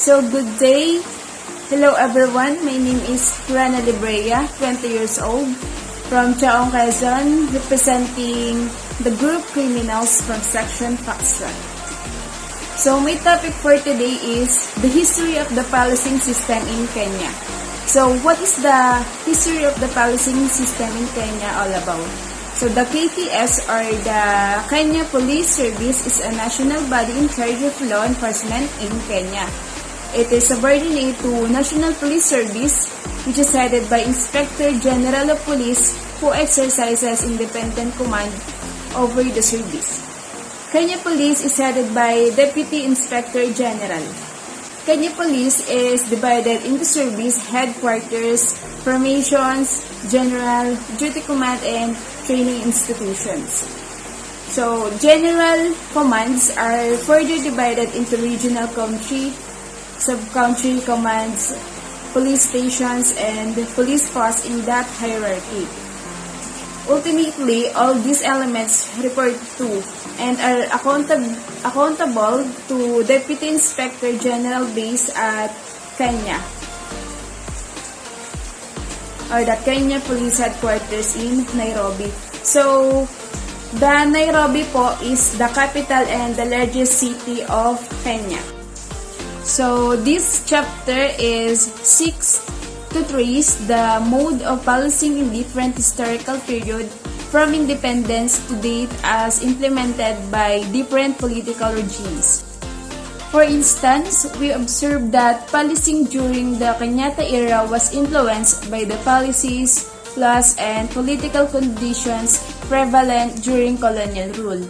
So good day. Hello everyone. My name is Rana Librea, 20 years old, from Chaong, Quezon, representing the group criminals from Section Foxtrot. So my topic for today is the history of the policing system in Kenya. So what is the history of the policing system in Kenya all about? So the KPS, or the Kenya Police Service, is a national body in charge of law enforcement in Kenya. It is subordinate to National Police Service, which is headed by Inspector General of Police, who exercises independent command over the service. Kenya Police is headed by Deputy Inspector General. Kenya Police is divided into service, headquarters, formations, general, duty command, and training institutions. So, general commands are further divided into regional country, sub-country commands, police stations, and police posts in that hierarchy. Ultimately, all these elements report to and are accountable to Deputy Inspector General based at Kenya, or the Kenya Police Headquarters in Nairobi. So, the Nairobi po is the capital and the largest city of Kenya. So, this chapter seeks to trace the mode of policing in different historical periods from independence to date as implemented by different political regimes. For instance, we observe that policing during the Kenyatta era was influenced by the policies, laws, and political conditions prevalent during colonial rule.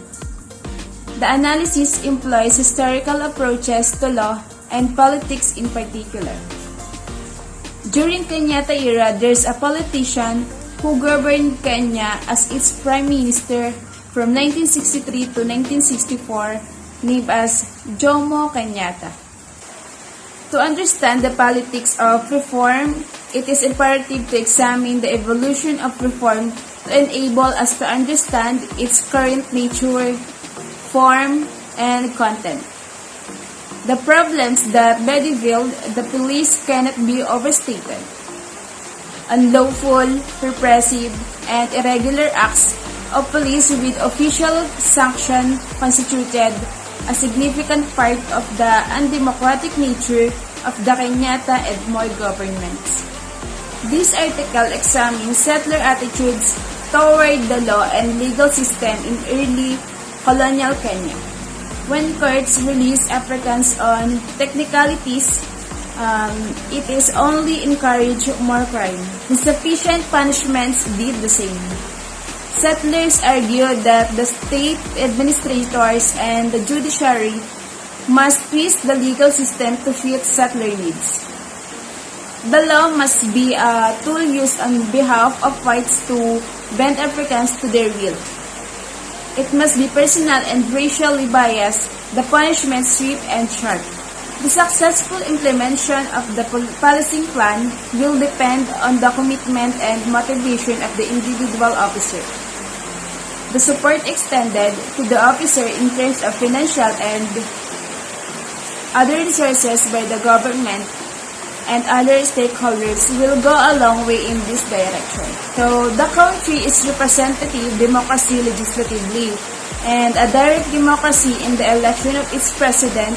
The analysis employs historical approaches to law and politics in particular. During Kenyatta era, there's a politician who governed Kenya as its prime minister from 1963 to 1964, named as Jomo Kenyatta. To understand the politics of reform, it is imperative to examine the evolution of reform to enable us to understand its current nature, form, and content. The problems that bedeviled the police cannot be overstated. Unlawful, repressive, and irregular acts of police with official sanction constituted a significant part of the undemocratic nature of the Kenyatta and Moi governments. This article examines settler attitudes toward the law and legal system in early colonial Kenya. When courts release Africans on technicalities, it is only encourage more crime. Insufficient punishments did the same. Settlers argued that the state administrators and the judiciary must twist the legal system to fit settler needs. The law must be a tool used on behalf of whites to bend Africans to their will. It must be personal and racially biased, the punishment swift and sharp. The successful implementation of the policing plan will depend on the commitment and motivation of the individual officer. The support extended to the officer in terms of financial and other resources by the government and other stakeholders will go a long way in this direction. So, the country is representative democracy legislatively and a direct democracy in the election of its president,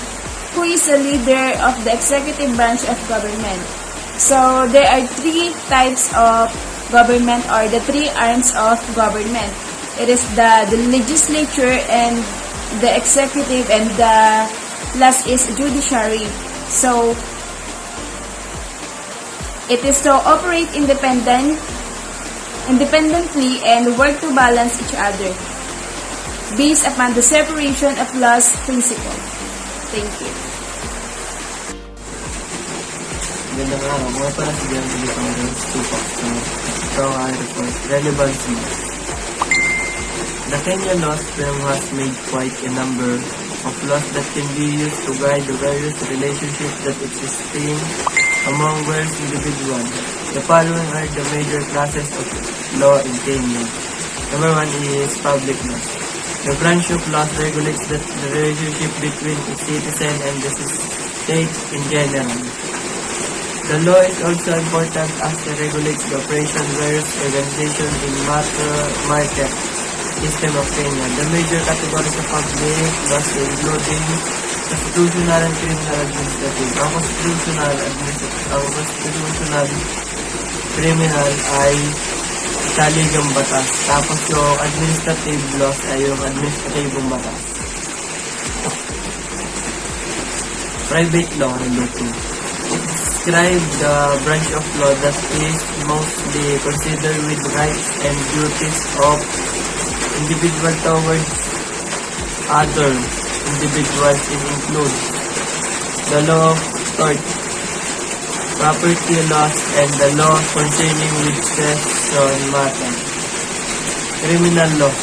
who is a leader of the executive branch of government. So, there are three types of government, or the three arms of government. It is the legislature and the executive, and the last is judiciary. So, it is to operate independently and work to balance each other based upon the separation of laws principle. Thank you. Magandang araw. Mga pala si Bian Pilipinas Tupac sa Strong Report Relevancy. The Kenya law firm has made quite a number of laws that can be used to guide the various relationships that existing among various individuals. The following are the major classes of law in Kenya. Number 1 is public law. The branch of laws regulates the relationship between a citizen and the state in general. The law is also important as it regulates the operation of various organizations in market system of Kenya. The major categories of public laws including constitutional and criminal administrative. Ang constitutional criminal ay saligang batas. Tapos yung administrative laws ay yung administrativong batas. Private law, number 2. Describe the branch of law that is mostly considered with rights and duties of individual towards other individuals. It includes the law of tort, property laws, and the law concerning with succession matters. Criminal law.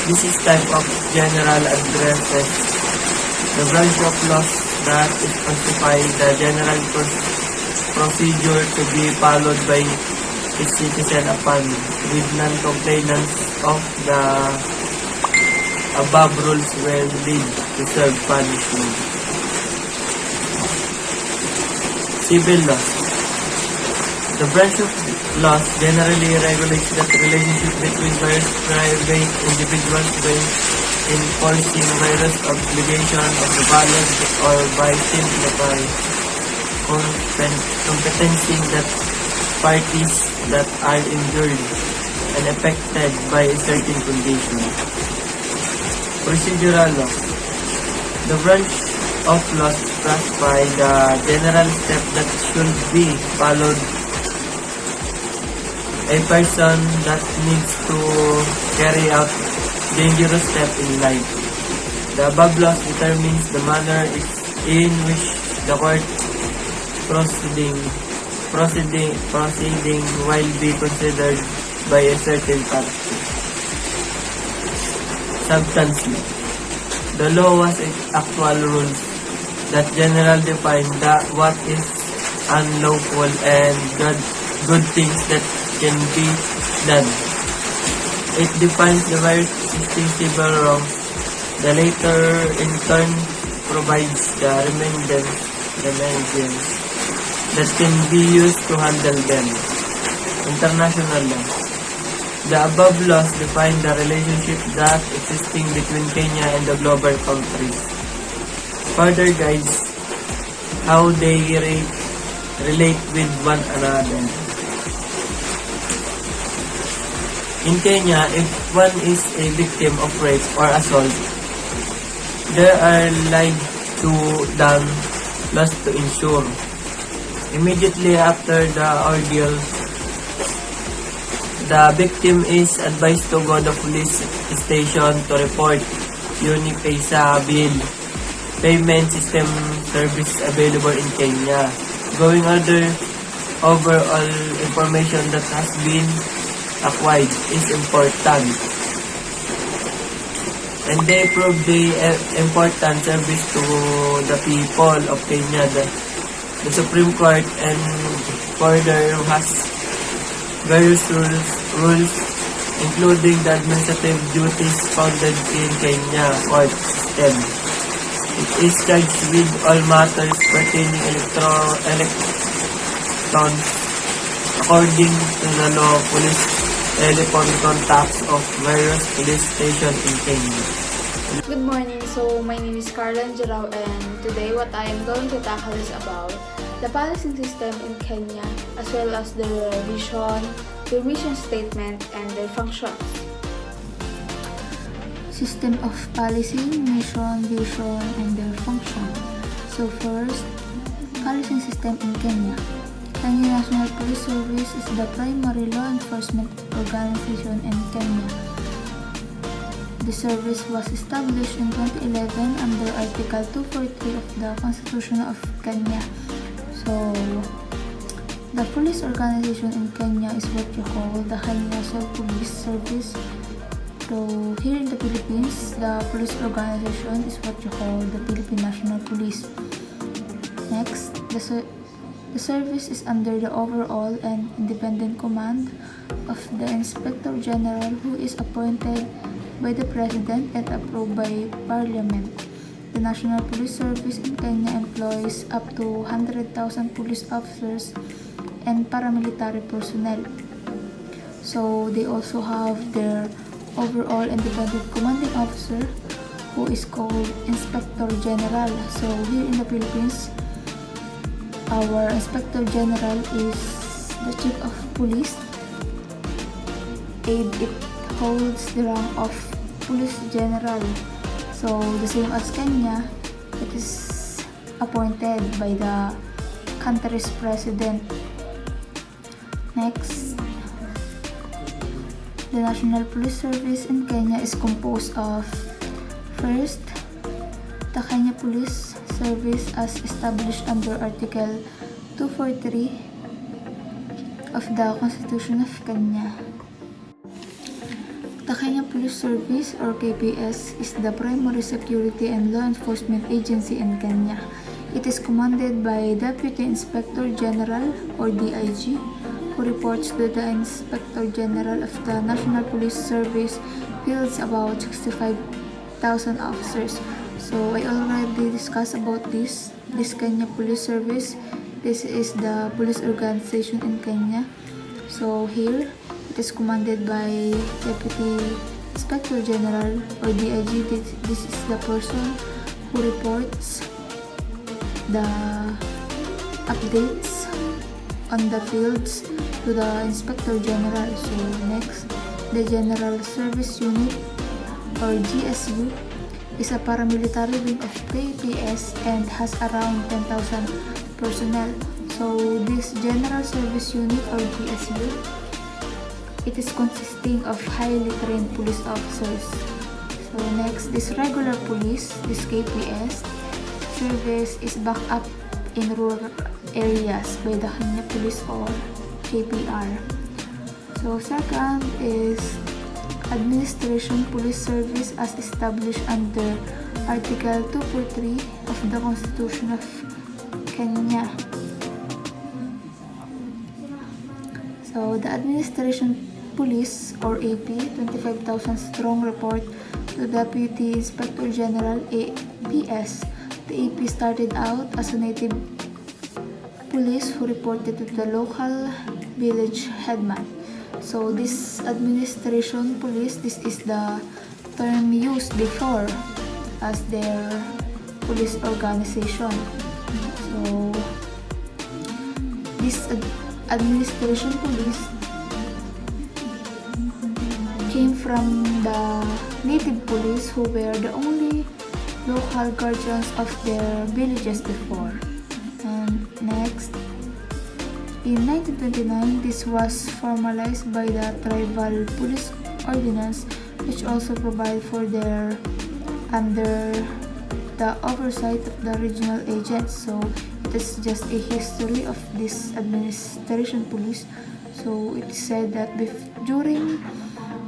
This is type of general addresses the branch of laws that specify the general procedure to be followed by its citizen upon with non-compliance of the above rules will lead to serve punishment. Civil law. The branch of laws generally regulates the relationship between various private individuals by enforcing various obligations of the ballot or by simplifying competencing that parties that are injured and affected by a certain condition. Procedural law. The branch of laws specify the general step that should be followed a person that needs to carry out dangerous step in life. The above laws determines the manner in which the court proceeding will be considered by a certain party. Substance law. The law was actual rules that generally define what is unlawful and good things that can be done. It defines the various distinctible wrongs. The latter in turn provides the remedies that can be used to handle them. International law. The above laws define the relationship that existing between Kenya and the global countries. Further guides how they relate with one another. In Kenya, if one is a victim of rape or assault, there are live to done laws to ensure. Immediately after the ordeal, the victim is advised to go to the police station to report. Unipesa bill payment system service available in Kenya. Going over all information that has been acquired is important. And they prove the important service to the people of Kenya. The Supreme Court and further has various rules including the administrative duties founded in Kenya court system. It is charged with all matters pertaining electrons according to the law. Police telephone contacts of various police stations in Kenya. Good morning. So my name is Carlan Jarao, and today what I am going to tackle is about the policing system in Kenya, as well as their vision, their mission statement, and their functions. System of policing, mission, vision, and their function. So first, policing system in Kenya. Kenya National Police Service is the primary law enforcement organization in Kenya. The service was established in 2011 under Article 243 of the Constitution of Kenya. So, the police organization in Kenya is what you call the Kenya National Police Service. So, here in the Philippines, the police organization is what you call the Philippine National Police. Next, the service is under the overall and independent command of the Inspector General, who is appointed by the President and approved by Parliament. The National Police Service in Kenya employs up to 100,000 police officers and paramilitary personnel. So they also have their overall independent commanding officer, who is called Inspector General. So here in the Philippines, our Inspector General is the Chief of Police, and it holds the rank of Police General. So the same as Kenya, it is appointed by the country's president. Next, the National Police Service in Kenya is composed of: first, the Kenya Police Service as established under Article 243 of the Constitution of Kenya. The Kenya Police Service, or KPS, is the primary security and law enforcement agency in Kenya. It is commanded by Deputy Inspector General, or DIG, who reports to the Inspector General of the National Police Service, fields about 65,000 officers. So I already discussed about this Kenya Police Service. This is the police organization in Kenya. So here, it is commanded by Deputy Inspector General, or DIG. This is the person who reports the updates on the fields to the Inspector General. So next, the General Service Unit, or GSU, is a paramilitary wing of KPS and has around 10,000 personnel. So this General Service Unit, or GSU, it is consisting of highly trained police officers. So next, this regular police, this KPS service, is backed up in rural areas by the Kenya Police, or KPR. So second is Administration Police Service as established under Article 243 of the Constitution of Kenya. So the Administration Police, or AP, 25,000 strong, report to Deputy Inspector General, APS. The AP started out as a native police who reported to the local village headman. So this Administration Police, this is the term used before as their police organization. So this Administration Police came from the native police, who were the only local guardians of their villages before. And next, in 1929, this was formalized by the Tribal Police Ordinance, which also provided for their under the oversight of the regional agents. So it is just a history of this Administration Police. So it is said that during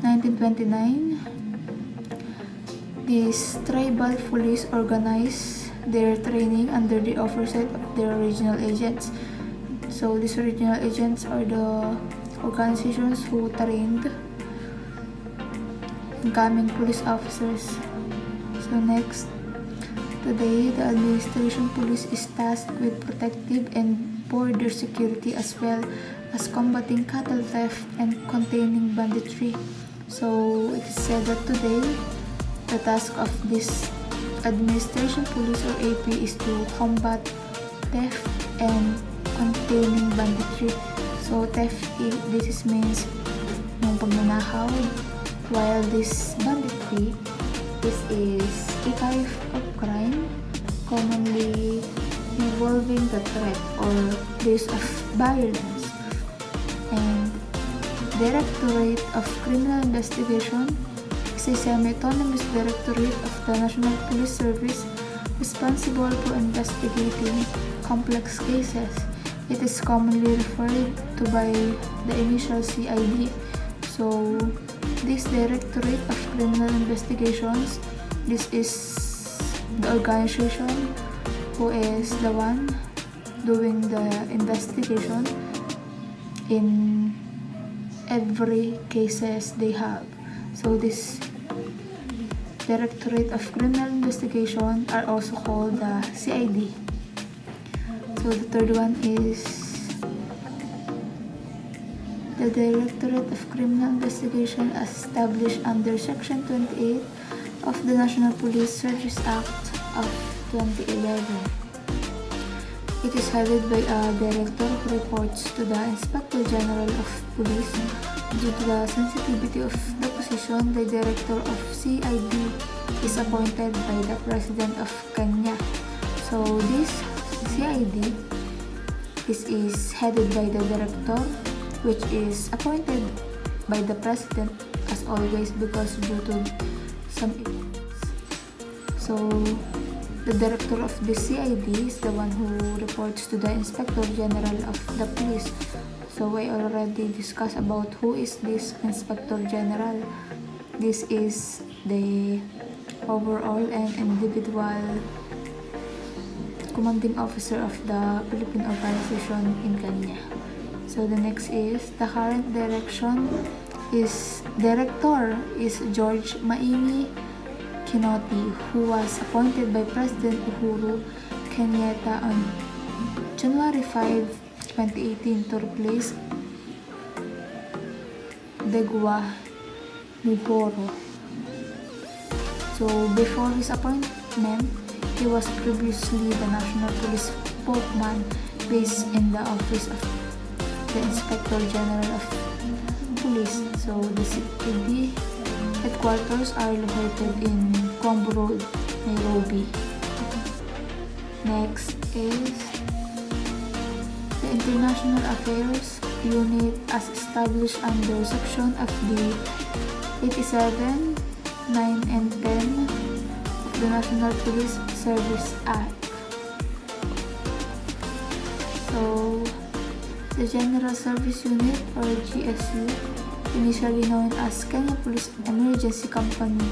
1929, these tribal police organized their training under the oversight of their regional agents. So these regional agents are the organizations who trained incoming police officers. So next, today the Administration Police is tasked with protective and border security, as well as combating cattle theft and containing banditry. So it is said that today the task of this Administration Police, or AP, is to combat theft and containing banditry. So theft, this means yung pagnanakaw, while this banditry, this is a type of crime commonly involving the threat or use of violence. And Directorate of Criminal Investigation is a semi-autonomous directorate of the National Police Service responsible for investigating complex cases. It is commonly referred to by the initial CID. So this Directorate of Criminal Investigations, this is the organization who is the one doing the investigation in every cases they have. So this Directorate of Criminal Investigation are also called the CID. So the third one is the Directorate of Criminal Investigation established under Section 28 of the National Police Service Act of 2011. It is headed by a director who reports to the Inspector General of Police. Due to the sensitivity of the position, the director of CID is appointed by the President of Kenya. So this CID, this is headed by the director, which is appointed by the President as always because due to some events. So the director of the CID is the one who reports to the Inspector General of the Police. So I already discussed about who is this Inspector General. This is the overall and individual commanding officer of the Philippine organization in Kenya. So the next is the current director is George Maini Kinoti, who was appointed by President Uhuru Kenyatta on January 5, 2018 to replace Degwa Mugoro. So before his appointment, he was previously the National Police spokesman based in the office of the Inspector General of Police. So the CID headquarters are located in Kwambu Road, Nairobi. Next is the International Affairs Unit as established under section of the 87, 9, and 10 of the National Police Service Act. So, the General Service Unit or GSU, initially known as Kenya Police Emergency Company,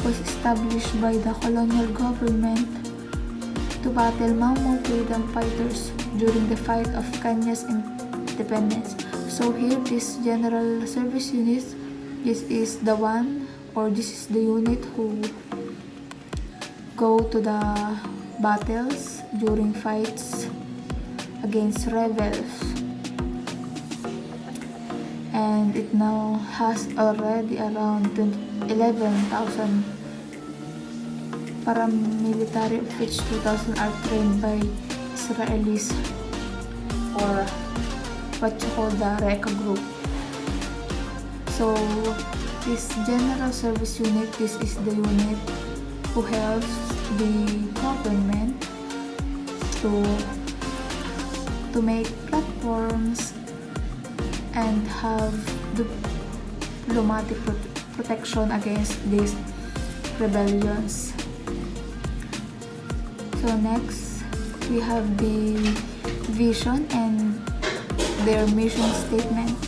was established by the colonial government to battle Mau Mau freedom fighters during the fight of Kenya's independence. So here, this General Service Unit, this is the unit who go to the battles during fights against rebels. And it now has already around 11,000 paramilitary of which 2,000 are trained by Israelis or what you call the Reka group. So this General Service Unit, this is the unit who helps the government to make platforms and have diplomatic protection against these rebellions. So next, we have the vision and their mission statement.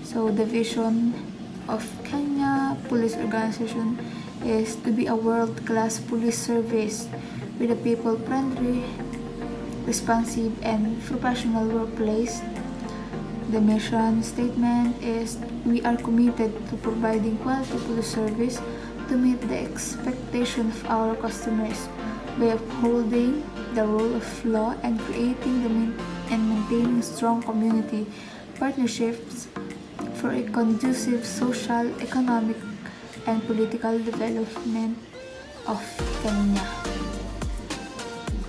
So the vision of Kenya Police Organization is to be a world-class police service with a people-friendly, responsive, and professional workplace. The mission statement is we are committed to providing quality police service to meet the expectation of our customers by upholding the rule of law and creating and maintaining strong community partnerships for a conducive social, economic, and political development of Kenya.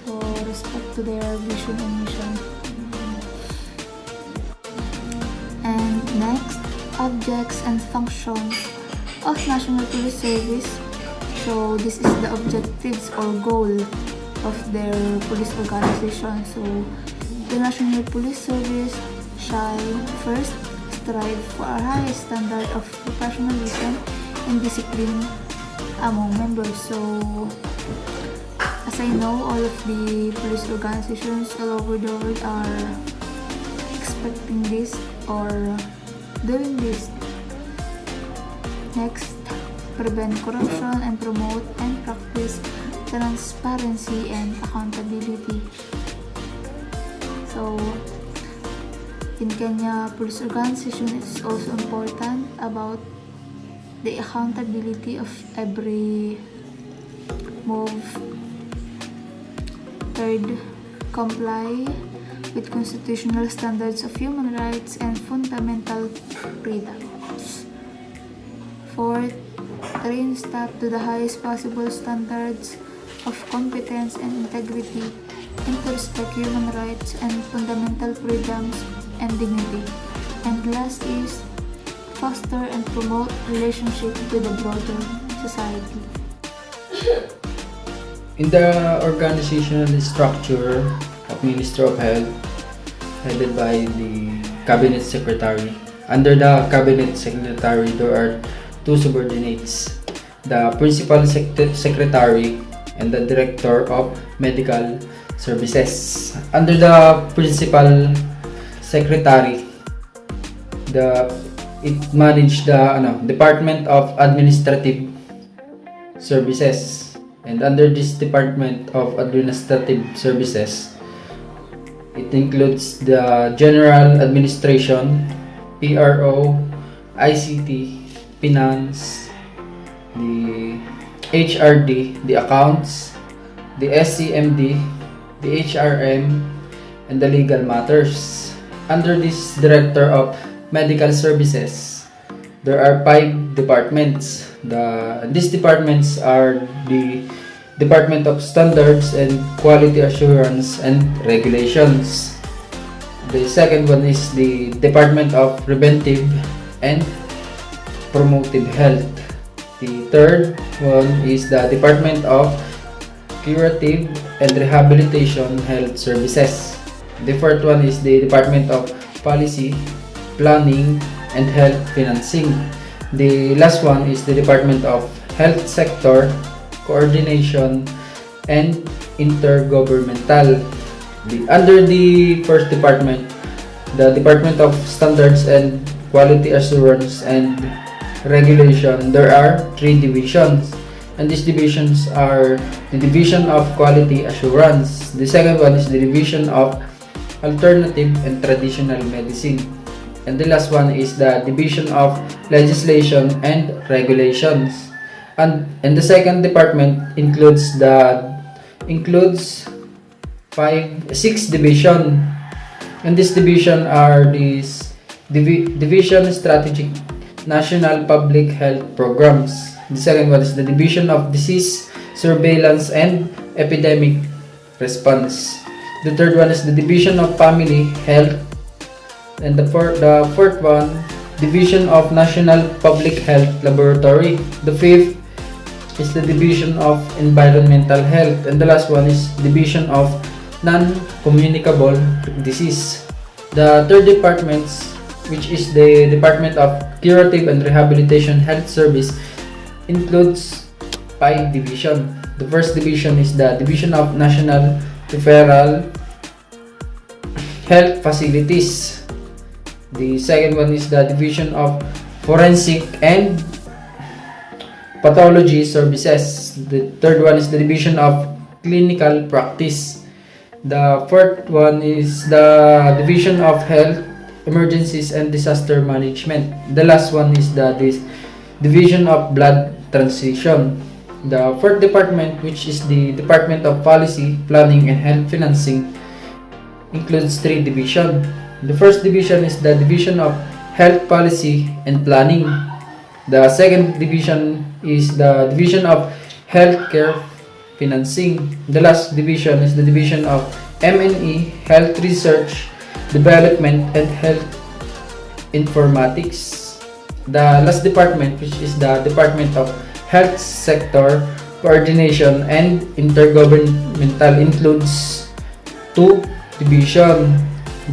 So, respect to their vision and mission. And next, objects and functions of National Police Service. So, this is the objectives or goal of their police organization. So, the National Police Service shall first strive for a high standard of professionalism and discipline among members. So, as I know, all of the police organizations all over the world are expecting this or doing this. Next, prevent corruption and promote and practice transparency and accountability. So, in Kenya, police organization is also important about the accountability of every move. Third, comply with constitutional standards of human rights and fundamental freedoms. Fourth, train staff to the highest possible standards of competence and integrity and to respect human rights and fundamental freedoms and dignity. And last is foster and promote relationship with the broader society. In the organizational structure of Ministry of Health, headed by the Cabinet Secretary, under the Cabinet Secretary there are two subordinates, the Principal Secretary and the Director of Medical Services. Under the Principal Secretary, it managed the Department of Administrative Services, and under this Department of Administrative Services, it includes the General Administration, PRO, ICT, Finance, the HRD, the Accounts, the SCMD, the HRM, and the Legal Matters. Under this Director of Medical Services, there are 5 departments. These departments are the Department of Standards and Quality Assurance and Regulations. The second one is the Department of Preventive and Promotive Health. The third one is the Department of Curative and Rehabilitation Health Services. The fourth one is the Department of Policy, Planning, and Health Financing. The last one is the Department of Health Sector, Coordination, and Intergovernmental. Under the first department, the Department of Standards and Quality Assurance and Regulation, there are 3 divisions, and these divisions are the Division of Quality Assurance. The second one is the Division of Alternative and Traditional Medicine, and the last one is the Division of Legislation and Regulations. And the second department includes 6 division, and this division are these Division Strategic National Public Health Programs. The second one is the Division of Disease Surveillance and Epidemic Response. The third one is the Division of Family Health, and the fourth one, Division of National Public Health Laboratory. The fifth is the Division of Environmental Health, and the last one is Division of Non-Communicable Disease. The third department, which is the Department of Curative and Rehabilitation Health Service, includes 5 divisions. The first division is the Division of National Referral Health Facilities. The second one is the Division of Forensic and Pathology Services. The third one is the Division of Clinical Practice. The fourth one is the Division of Health, Emergencies and Disaster Management. The last one is the Division of Blood Transfusion. The fourth department, which is the Department of Policy, Planning and Health Financing, includes 3 divisions. The first division is the Division of Health Policy and Planning. The second division is the Division of Healthcare Financing. The last division is the Division of M&E, Health Research, Development and Health Informatics. The last department, which is the Department of Health Sector, Coordination and Intergovernmental, includes 2 divisions.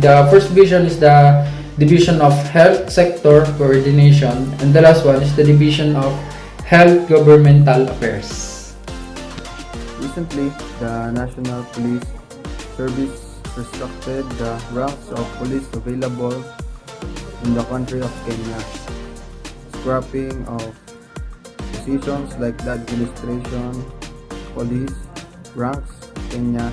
The first division is the Division of Health Sector Coordination, and the last one is the Division of Health Governmental Affairs. Recently, the National Police Service restructured the ranks of police available in the country of Kenya, scrapping of positions like the Administration Police ranks Kenya,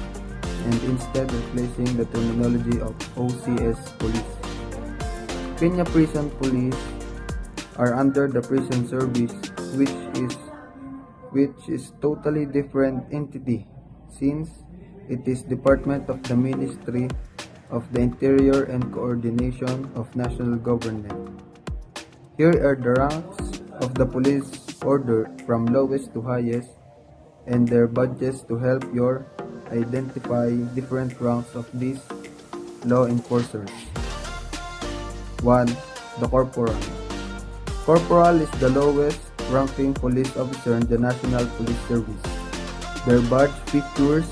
and instead replacing the terminology of OCS Police. Kenya Prison Police are under the prison service, which is totally different entity since it is Department of the Ministry of the Interior and Coordination of National Government. Here are the ranks of the police order from lowest to highest and their badges to help you identify different ranks of these law enforcers. 1. The Corporal. Corporal is the lowest ranking police officer in the National Police Service. Their badge features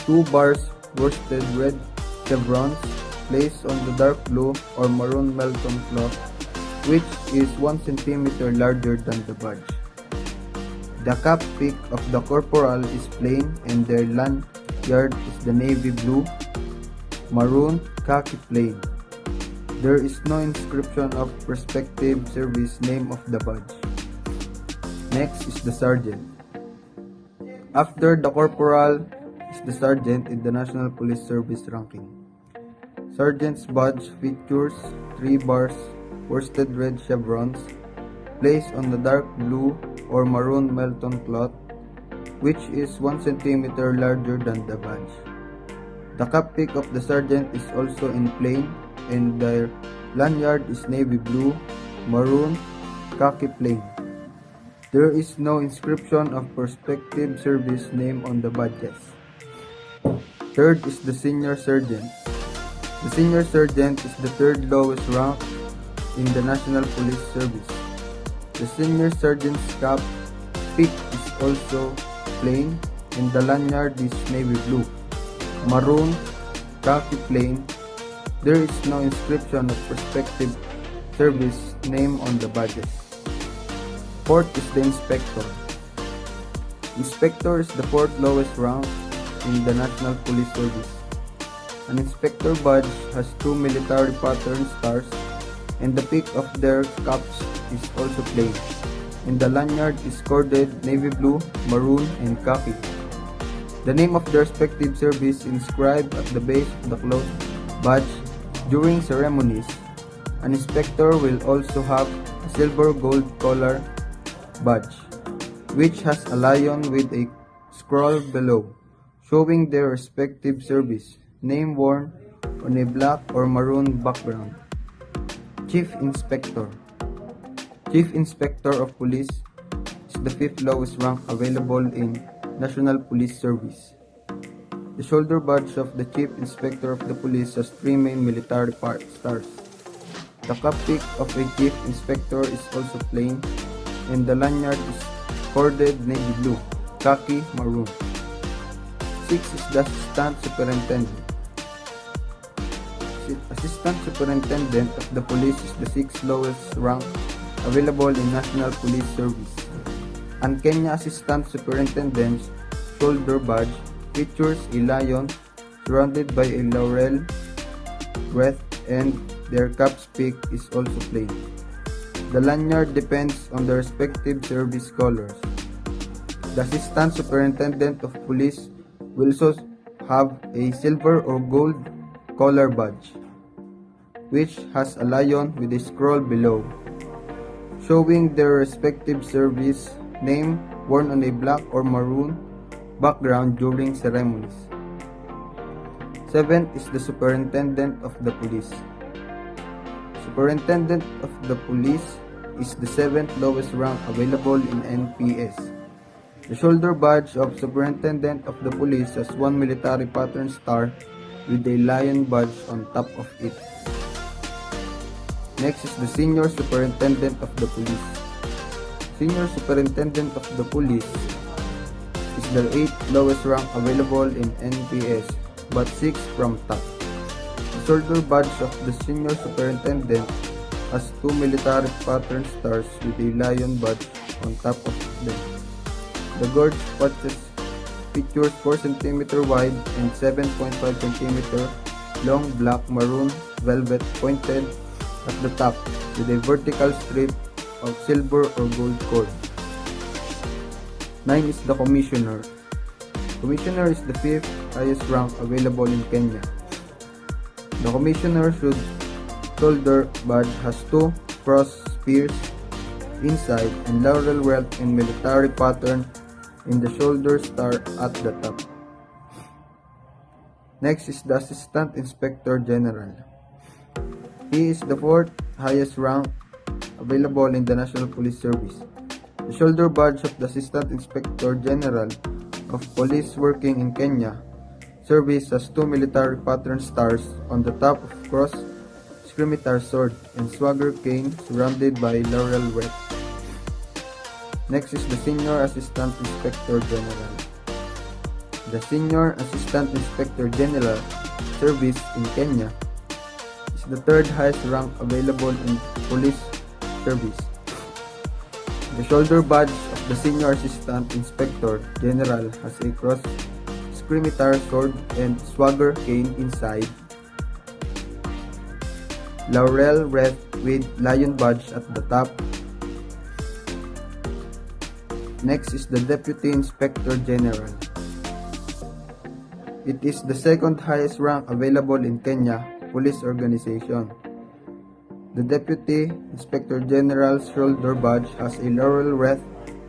2 bars worsted red chevrons placed on the dark blue or maroon Melton cloth, which is 1 centimeter larger than the badge. The cap peak of the corporal is plain and their lanyard is the navy blue, maroon, khaki plain. There is no inscription of respective service name of the badge. Next is the sergeant. After the corporal is the sergeant in the National Police Service ranking. Sergeant's badge features 3 bars worsted red chevrons placed on the dark blue or maroon Melton cloth, which is 1 centimeter larger than the badge. The cap peak of the sergeant is also in plain and their lanyard is navy blue, maroon, khaki plain. There is no inscription of prospective service name on the badges. Third is the senior sergeant. The senior sergeant is the 3rd lowest rank in the National Police Service. The senior sergeant's cap peak is also plain and the lanyard is navy blue, maroon, khaki plain. There is no inscription of prospective service name on the badges. Fourth is the inspector. Inspector is the 4th lowest rank in the National Police Service. An inspector badge has 2 military pattern stars and the peak of their caps is also plain, and the lanyard is corded navy blue, maroon, and khaki. The name of their respective service inscribed at the base of the cloth badge. During ceremonies, an inspector will also have a silver gold collar badge, which has a lion with a scroll below, showing their respective service name worn on a black or maroon background. Chief Inspector. Chief Inspector of Police is the 5th lowest rank available in National Police Service. The shoulder badge of the Chief Inspector of the Police has 3 main military stars. The cap peak of a Chief Inspector is also plain and the lanyard is corded navy blue, khaki, maroon. 6 is the Assistant Superintendent. Assistant Superintendent of the Police is the 6th lowest rank available in National Police Service. An Kenya Assistant Superintendent's shoulder badge features a lion surrounded by a laurel wreath and their cap's peak is also plain. The lanyard depends on the respective service colors. The Assistant Superintendent of Police will also have a silver or gold collar badge, which has a lion with a scroll below, showing their respective service name worn on a black or maroon background during ceremonies. 7th is the Superintendent of the Police. Superintendent of the Police is the 7th lowest rank available in NPS. The shoulder badge of Superintendent of the Police has 1 military pattern star with a lion badge on top of it. Next is the Senior Superintendent of the Police. Senior Superintendent of the Police is the 8th lowest rank available in NPS, but 6th from top. The shoulder badge of the Senior Superintendent has 2 military pattern stars with a lion badge on top of them. The gorge patches features 4 cm wide and 7.5 cm long black maroon velvet pointed at the top with a vertical strip of silver or gold cord. 9 is the Commissioner. Commissioner is the 5th highest rank available in Kenya. The Commissioner shoulder badge has 2 cross spears inside and laurel wreath in military pattern in the shoulder star at the top. Next is the Assistant Inspector General. He is the fourth highest rank available in the National Police Service. The shoulder badge of the Assistant Inspector General of Police working in Kenya Service has two military pattern stars on the top of cross, scimitar sword, and swagger cane surrounded by laurel wreath. Next is the Senior Assistant Inspector General. The Senior Assistant Inspector General Service in Kenya is the third highest rank available in police service. The shoulder badge of the Senior Assistant Inspector General has a cross, scimitar sword, and swagger cane inside, laurel wreath with lion badge at the top. Next is the Deputy Inspector General. It is the second highest rank available in Kenya Police Organization. The Deputy Inspector General's shoulder badge has a laurel wreath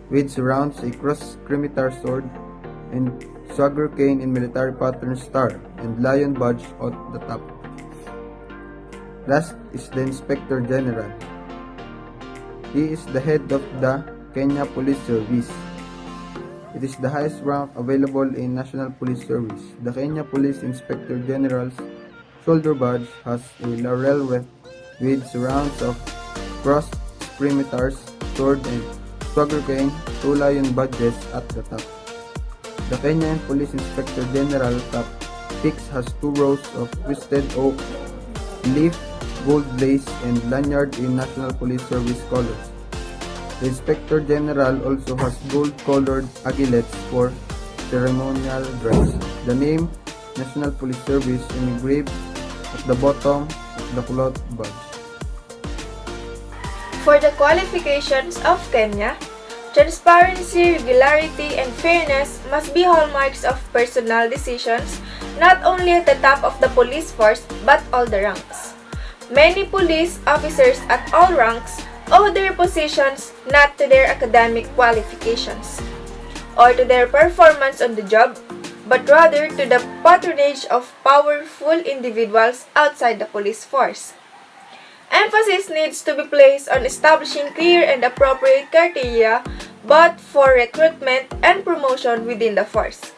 which surrounds a cross, scimitar sword, and swagger cane in military pattern star, and lion badge at the top. Last is the Inspector General. He is the head of the Kenya Police Service. It is the highest rank available in National Police Service. The Kenya Police Inspector General's shoulder badge has a laurel wreath with surrounds of cross, scimitars, sword, and swagger cane, two lion badges at the top. The Kenyan Police Inspector General cap peaks has two rows of twisted oak, leaf, gold lace, and lanyard in National Police Service colors. The Inspector General also has gold-colored aguilettes for ceremonial dress. The name National Police Service engraved at the bottom of the cloth badge. For the qualifications of Kenya, transparency, regularity, and fairness must be hallmarks of personnel decisions not only at the top of the police force but all the ranks. Many police officers at all ranks owe their positions not to their academic qualifications or to their performance on the job, but rather to the patronage of powerful individuals outside the police force. Emphasis needs to be placed on establishing clear and appropriate criteria both for recruitment and promotion within the force.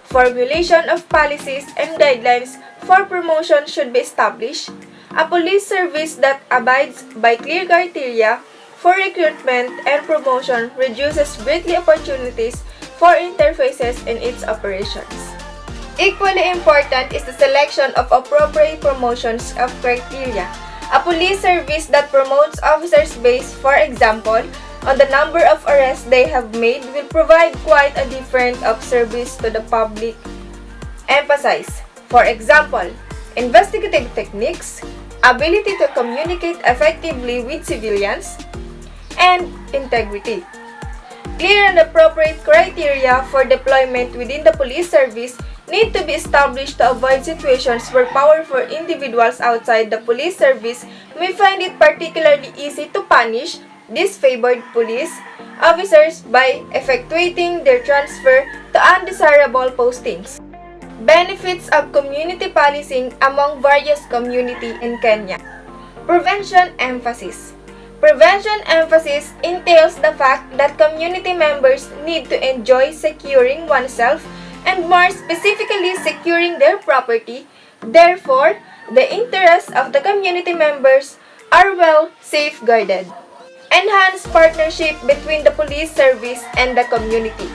Formulation of policies and guidelines for promotion should be established. A police service that abides by clear criteria for recruitment and promotion reduces greatly opportunities for interfaces in its operations. Equally important is the selection of appropriate promotions of criteria. A police service that promotes officers based, for example, on the number of arrests they have made will provide quite a different of service to the public. Emphasize, for example, investigative techniques, ability to communicate effectively with civilians, and integrity. Clear and appropriate criteria for deployment within the police service need to be established to avoid situations where powerful individuals outside the police service may find it particularly easy to punish disfavored police officers by effectuating their transfer to undesirable postings. Benefits of community policing among various community in Kenya. Prevention emphasis. Prevention emphasis entails the fact that community members need to enjoy securing oneself and more specifically securing their property. Therefore, the interests of the community members are well safeguarded. Enhanced partnership between the police service and the community.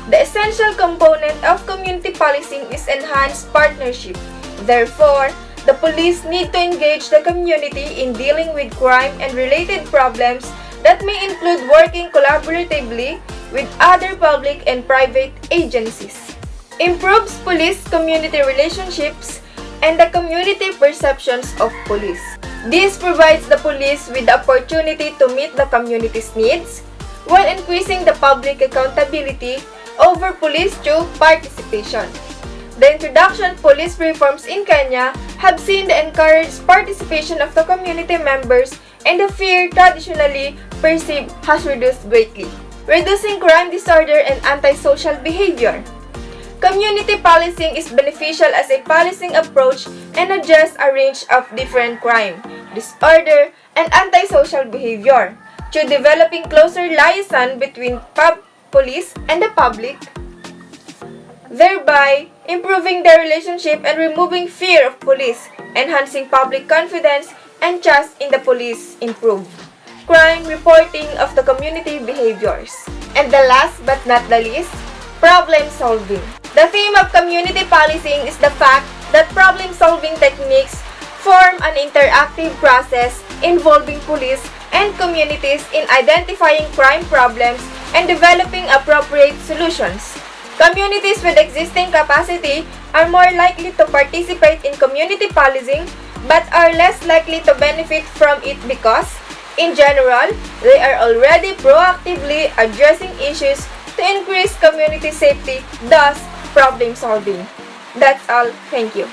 The essential component of community policing is enhanced partnership. Therefore, the police need to engage the community in dealing with crime and related problems that may include working collaboratively with other public and private agencies. Improves police-community relationships and the community perceptions of police. This provides the police with the opportunity to meet the community's needs while increasing the public accountability over police through participation. The introduction of police reforms in Kenya have seen the encouraged participation of the community members and the fear traditionally perceived has reduced greatly, reducing crime, disorder, and antisocial behavior. Community policing is beneficial as a policing approach and addresses a range of different crime, disorder, and antisocial behavior through developing closer liaison between police and the public, thereby improving their relationship and removing fear of police, enhancing public confidence and trust in the police, improve crime reporting of the community behaviors. And the last but not the least, problem solving. The theme of community policing is the fact that problem-solving techniques form an interactive process involving police and communities in identifying crime problems and developing appropriate solutions. Communities with existing capacity are more likely to participate in community policing but are less likely to benefit from it because, in general, they are already proactively addressing issues to increase community safety, thus problem solving. That's all. Thank you.